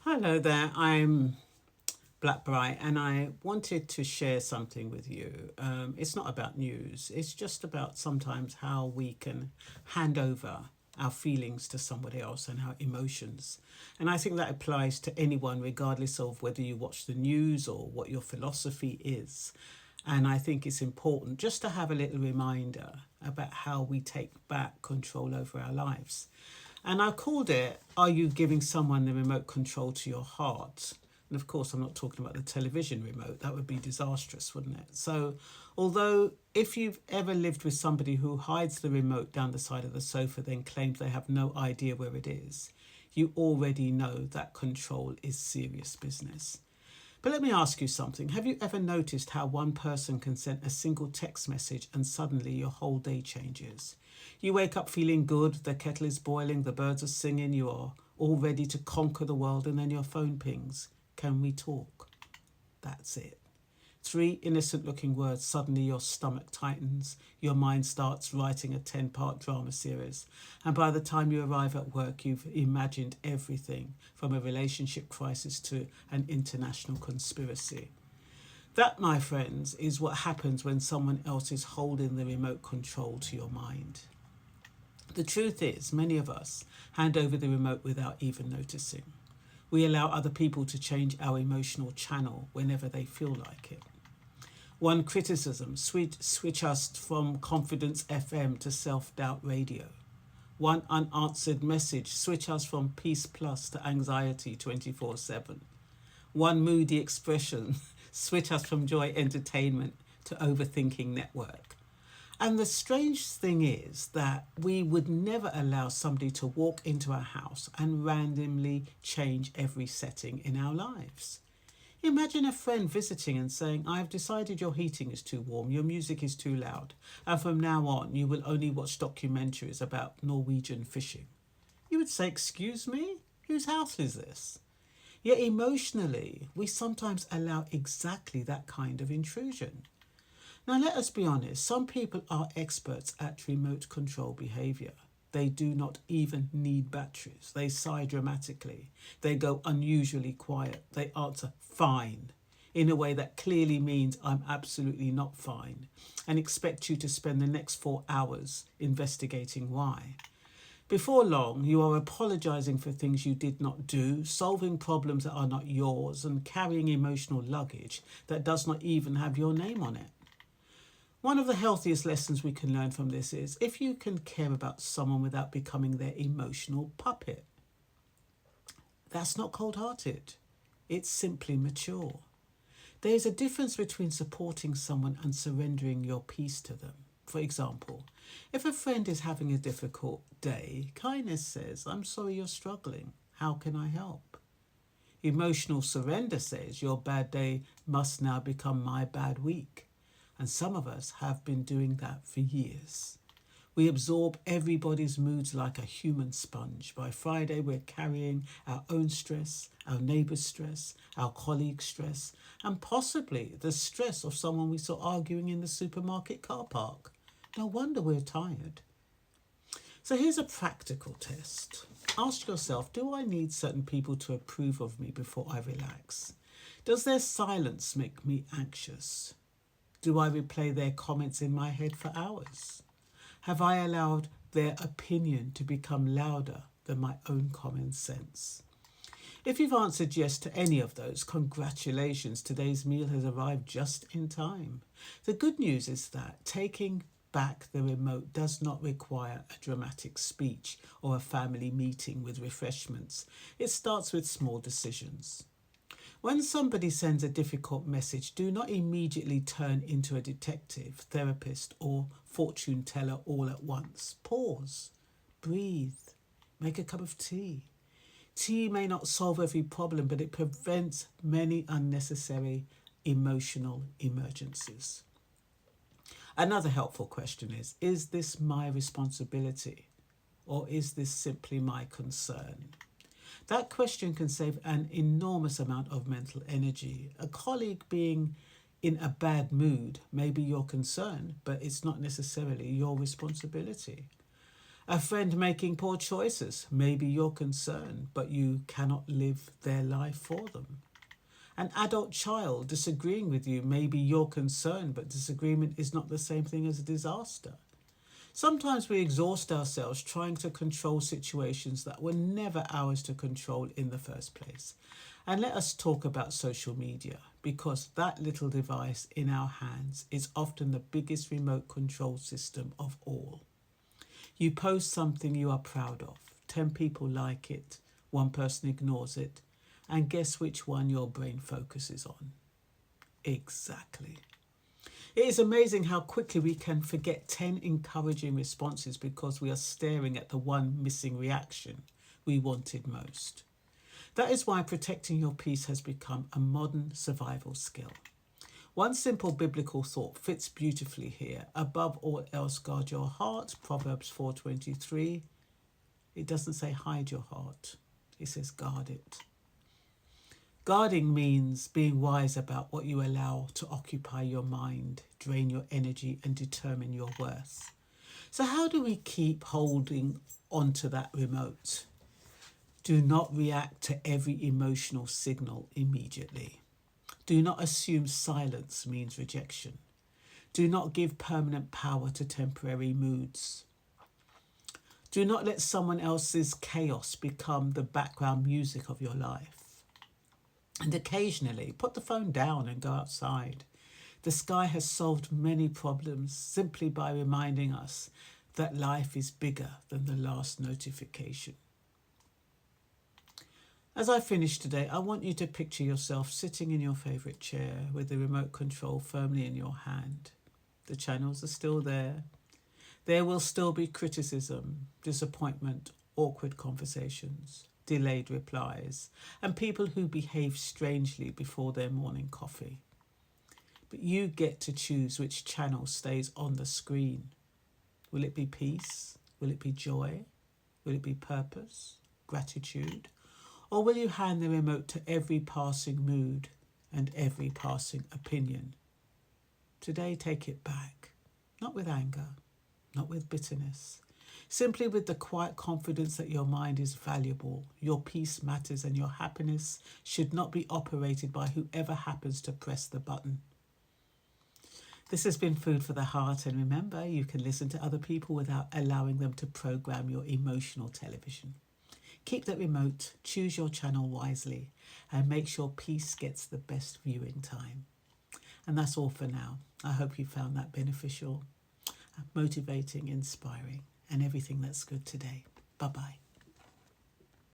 Hello there, I'm Black Bright, and I wanted to share something with you. It's not about news, it's just about sometimes how we can hand over our feelings to somebody else and our emotions. And I think that applies to anyone, regardless of whether you watch the news or what your philosophy is. And I think it's important just to have a little reminder about how we take back control over our lives. And I called it, Are You Giving Someone the Remote Control to Your Heart? And of course, I'm not talking about the television remote. That would be disastrous, wouldn't it? So, although if you've ever lived with somebody who hides the remote down the side of the sofa, then claims they have no idea where it is, you already know that control is serious business. But let me ask you something. Have you ever noticed how one person can send a single text message and suddenly your whole day changes? You wake up feeling good, the kettle is boiling, the birds are singing, you are all ready to conquer the world, and then your phone pings. Can we talk? That's it. Three innocent looking words, suddenly your stomach tightens, your mind starts writing a 10-part drama series, and by the time you arrive at work, you've imagined everything from a relationship crisis to an international conspiracy. That, my friends, is what happens when someone else is holding the remote control to your mind. The truth is, many of us hand over the remote without even noticing. We allow other people to change our emotional channel whenever they feel like it. One criticism, switch us from Confidence FM to Self Doubt Radio. One unanswered message, switch us from Peace Plus to Anxiety 24/7. One moody expression, switch us from Joy Entertainment to Overthinking Network. And the strange thing is that we would never allow somebody to walk into our house and randomly change every setting in our lives. Imagine a friend visiting and saying, I've decided your heating is too warm, your music is too loud, and from now on you will only watch documentaries about Norwegian fishing. You would say, excuse me? Whose house is this? Yet emotionally, we sometimes allow exactly that kind of intrusion. Now, let us be honest, some people are experts at remote control behavior. They do not even need batteries. They sigh dramatically. They go unusually quiet. They answer fine in a way that clearly means I'm absolutely not fine, and expect you to spend the next 4 hours investigating why. Before long, you are apologizing for things you did not do, solving problems that are not yours, and carrying emotional luggage that does not even have your name on it. One of the healthiest lessons we can learn from this is if you can care about someone without becoming their emotional puppet, that's not cold hearted. It's simply mature. There is a difference between supporting someone and surrendering your peace to them. For example, if a friend is having a difficult day, kindness says, I'm sorry you're struggling. How can I help? Emotional surrender says, your bad day must now become my bad week. And some of us have been doing that for years. We absorb everybody's moods like a human sponge. By Friday, we're carrying our own stress, our neighbour's stress, our colleague's stress, and possibly the stress of someone we saw arguing in the supermarket car park. No wonder we're tired. So here's a practical test. Ask yourself, do I need certain people to approve of me before I relax? Does their silence make me anxious? Do I replay their comments in my head for hours? Have I allowed their opinion to become louder than my own common sense? If you've answered yes to any of those, congratulations, today's meal has arrived just in time. The good news is that taking back the remote does not require a dramatic speech or a family meeting with refreshments. It starts with small decisions. When somebody sends a difficult message, do not immediately turn into a detective, therapist, or fortune teller all at once. Pause, breathe, make a cup of tea. Tea may not solve every problem, but it prevents many unnecessary emotional emergencies. Another helpful question is this my responsibility, or is this simply my concern? That question can save an enormous amount of mental energy. A colleague being in a bad mood may be your concern, but it's not necessarily your responsibility. A friend making poor choices may be your concern, but you cannot live their life for them. An adult child disagreeing with you may be your concern, but disagreement is not the same thing as a disaster. Sometimes we exhaust ourselves trying to control situations that were never ours to control in the first place. And let us talk about social media, because that little device in our hands is often the biggest remote control system of all. You post something you are proud of, 10 people like it, one person ignores it, and guess which one your brain focuses on? Exactly. It is amazing how quickly we can forget 10 encouraging responses because we are staring at the one missing reaction we wanted most. That is why protecting your peace has become a modern survival skill. One simple biblical thought fits beautifully here. Above all else, guard your heart, Proverbs 4:23. It doesn't say hide your heart, it says guard it. Guarding means being wise about what you allow to occupy your mind, drain your energy, and determine your worth. So how do we keep holding onto that remote? Do not react to every emotional signal immediately. Do not assume silence means rejection. Do not give permanent power to temporary moods. Do not let someone else's chaos become the background music of your life. And occasionally, put the phone down and go outside. The sky has solved many problems simply by reminding us that life is bigger than the last notification. As I finish today, I want you to picture yourself sitting in your favourite chair with the remote control firmly in your hand. The channels are still there. There will still be criticism, disappointment, awkward conversations, delayed replies, and people who behave strangely before their morning coffee. But you get to choose which channel stays on the screen. Will it be peace? Will it be joy? Will it be purpose, gratitude? Or will you hand the remote to every passing mood and every passing opinion? Today, take it back, not with anger, not with bitterness, simply with the quiet confidence that your mind is valuable, your peace matters, and your happiness should not be operated by whoever happens to press the button. This has been Food for the Heart, and remember, you can listen to other people without allowing them to program your emotional television. Keep that remote, choose your channel wisely, and make sure peace gets the best viewing time. And that's all for now. I hope you found that beneficial, motivating, inspiring, and everything that's good today. Bye-bye.